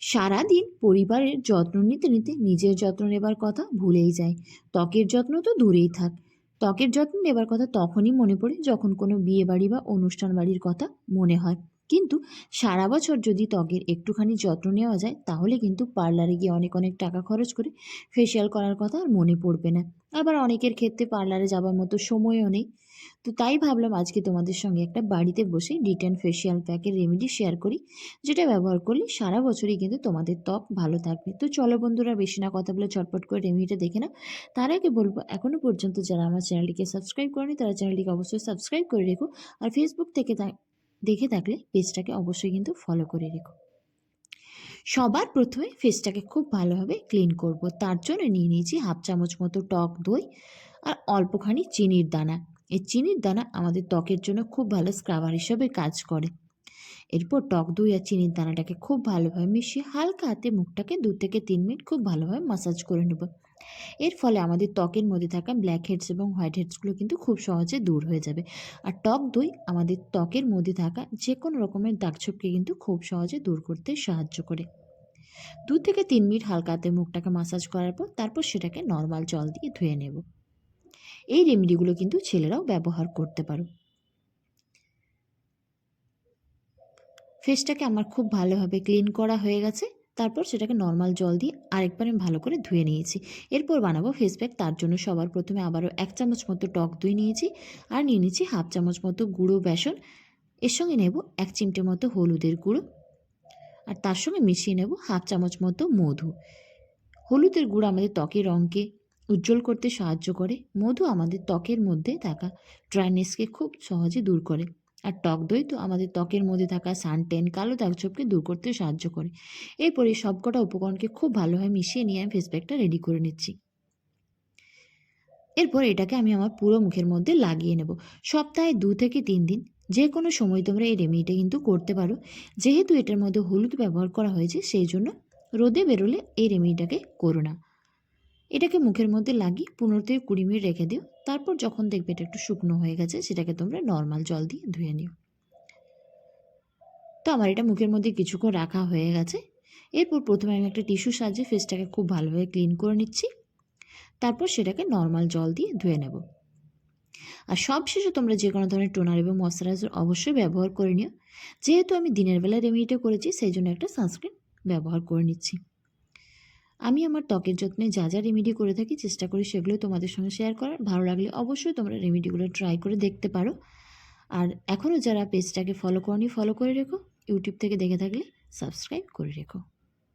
সারাদিন পরিবারের যত্ন নিতে নিতে নিজের যত্ন নেবার কথা ভুলেই যায়। ত্বকের যত্ন তো দূরেই থাক, ত্বকের যত্ন নেবার কথা তখনই মনে পড়ে যখন কোনো বিয়ে বাড়ি বা অনুষ্ঠান বাড়ির কথা মনে হয়। কিন্তু সারা বছর যদি ত্বকের একটুখানি যত্ন নেওয়া যায় তাহলে কিন্তু পার্লারে গিয়ে অনেক অনেক টাকা খরচ করে ফেসিয়াল করার কথা আর মনে পড়বে না। আবার অনেকের ক্ষেত্রে পার্লারে যাবার মতো সময়ও নেই। তো তাই ভাবলাম আজকে তোমাদের সঙ্গে একটা বাড়িতে বসে ডিটেন ফেসিয়াল প্যাকের রেমেডি শেয়ার করি, যেটা ব্যবহার করলে সারা বছরই কিন্তু তোমাদের ত্বক ভালো থাকবে। তো চলো বন্ধুরা, বেশি না কথা বলে ঝটপট করে রেমেডিটা দেখে নাও। তার আগে বলবো, এখনও পর্যন্ত যারা আমার চ্যানেলটিকে সাবস্ক্রাইব করেনি তারা চ্যানেলটিকে অবশ্যই সাবস্ক্রাইব করে রেখো। আর ফেসবুক থেকে দেখে থাকলে পেজটাকে অবশ্যই কিন্তু ফলো করে রেখো। সবার প্রথমে ফেসটাকে খুব ভালোভাবে ক্লিন করব। তার জন্য নিয়ে নিয়েছি হাফ চামচ মতো টক দই আর অল্পখানি চিনির দানা। এই চিনির দানা আমাদের ত্বকের জন্য খুব ভালো স্ক্রাবার হিসেবে কাজ করে। এরপর টক দই আর চিনির দানাটাকে খুব ভালোভাবে মিশিয়ে হালকা হাতে মুখটাকে 2 থেকে 3 মিনিট খুব ভালোভাবে মাসাজ করে নেব। এর ফলে আমাদের ত্বকের মধ্যে থাকা ব্ল্যাক হেডস এবং হোয়াইট হেডসগুলো কিন্তু খুব সহজে দূর হয়ে যাবে। আর টক দই আমাদের ত্বকের মধ্যে থাকা যে কোনো রকমের দাগছোপকে কিন্তু খুব সহজে দূর করতে সাহায্য করে। 2 থেকে 3 মিনিট হালকা হাতে মুখটাকে মাসাজ করার পর তারপর সেটাকে নর্মাল জল দিয়ে ধুয়ে নেব। এই রেমেডিগুলো কিন্তু ছেলেরাও ব্যবহার করতে পারো। ফেসটাকে আমার খুব ভালোভাবে ক্লিন করা হয়ে গেছে। তারপর সেটাকে নর্মাল জল দিয়ে আরেকবার আমি ভালো করে ধুয়ে নিয়েছি। এরপর বানাবো ফেস প্যাক। তার জন্য সবার প্রথমে আবারও 1 চামচ মতো টক দই নিয়েছি আর নিয়ে নিচ্ছি হাফ চামচ মতো গুঁড়ো বেসন। এর সঙ্গে নেব 1 চিমটে মতো হলুদের গুঁড়ো আর তার সঙ্গে মিশিয়ে নেব হাফ চামচ মতো মধু। হলুদের গুঁড়ো আমাদের ত্বকের রঙকে উজ্জ্বল করতে সাহায্য করে। মধু আমাদের ত্বকের মধ্যে থাকা ড্রাইনেসকে খুব সহজে দূর করে। আর টক দই তো আমাদের ত্বকের মধ্যে থাকা সানটেন, কালো দাগছোপকে দূর করতে সাহায্য করে। এরপর এই সবকটা উপকরণকে খুব ভালোভাবে মিশিয়ে নিয়ে আমি ফেস প্যাকটা রেডি করে নিচ্ছি। এরপর এটাকে আমি আমার পুরো মুখের মধ্যে লাগিয়ে নেব। সপ্তাহে 2 থেকে 3 দিন যে কোনো সময় তোমরা এই রেমেডিটা কিন্তু করতে পারো। যেহেতু এটার মধ্যে হলুদ ব্যবহার করা হয়েছে সেই জন্য রোদে বেরোলে এই রেমেডিটাকে করো না। এটাকে মুখের মধ্যে লাগিয়ে 15 থেকে 20 মিনিট রেখে দিও। তারপর যখন দেখবে এটা একটু শুকনো হয়ে গেছে সেটাকে তোমরা নর্মাল জল দিয়ে ধুয়ে নিও। তো আমার এটা মুখের মধ্যে কিছুক্ষণ রাখা হয়ে গেছে। এরপর প্রথমে আমি একটা টিস্যুর সাহায্যে ফেসটাকে খুব ভালোভাবে ক্লিন করে নিচ্ছি। তারপর সেটাকে নর্মাল জল দিয়ে ধুয়ে নেব। আর সবশেষে তোমরা যে কোনো ধরনের টোনার এবং ময়শ্চারাইজার অবশ্যই ব্যবহার করে নিও। যেহেতু আমি দিনের বেলা রেমেডিটা করেছি সেই জন্য একটা সানস্ক্রিন ব্যবহার করে নিচ্ছি। আমি আমার ত্বকের যত্নে যা যা রেমেডি করে থাকি চেষ্টা করি সেগুলো তোমাদের সঙ্গে শেয়ার করার। ভালো লাগলে অবশ্যই তোমরা রেমেডিগুলো ট্রাই করে দেখতে পারো। আর এখনও যারা পেজটাকে ফলো করনি ফলো করে রেখো। ইউটিউব থেকে দেখে থাকলে সাবস্ক্রাইব করে রেখো।